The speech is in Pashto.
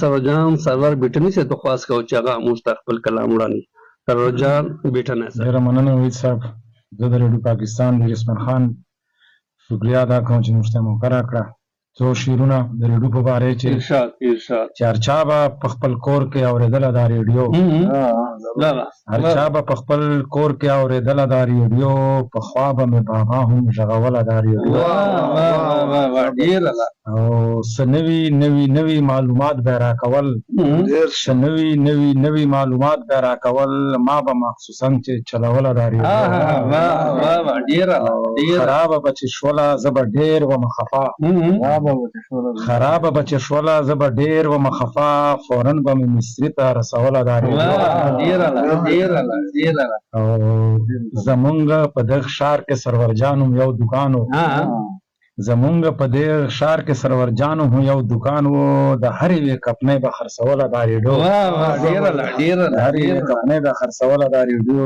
سروجان سرور بیٹنی سے درخواست کو چې هغه موږ ته خپل کلام وړاندې. سروجان بیٹنی سره ډېره مننه وحید صاحب. زه د ریډیو پاکستان د عثمان خان شکریه ادا کوم چې موږ ته موقع راکړه. څو شعرونه د ریډیو په باره کې چې هر چا به په خپل کور کې اورېدله دا ریډیو، هر چا به په خپل کور کې اورېدله دا ریډیو، پخوا به مې بابا هم غږوله دا ریډیو. او څه نوي معلومات به یې راکول، څه نوي معلومات به یې راکول. ما به مخصوصا چې چلوله دا ریډیو خرابه به چې شوله زه به ډېر وم خفا، خرابه به چې شوله زه به ډېر وم خفا، فوراً به مې مصري ته رسوله دا ریډیو. او زمونږ په دغه ښار کې سرور جان هم یو دکان و، زمونږ په دې ښار کې سرور جان هم یو دکان و، د هرې یوې کپنۍ به خرڅوله دا ریډیو، د هرې یوې کپنۍ به خرڅوله دا ریډیو.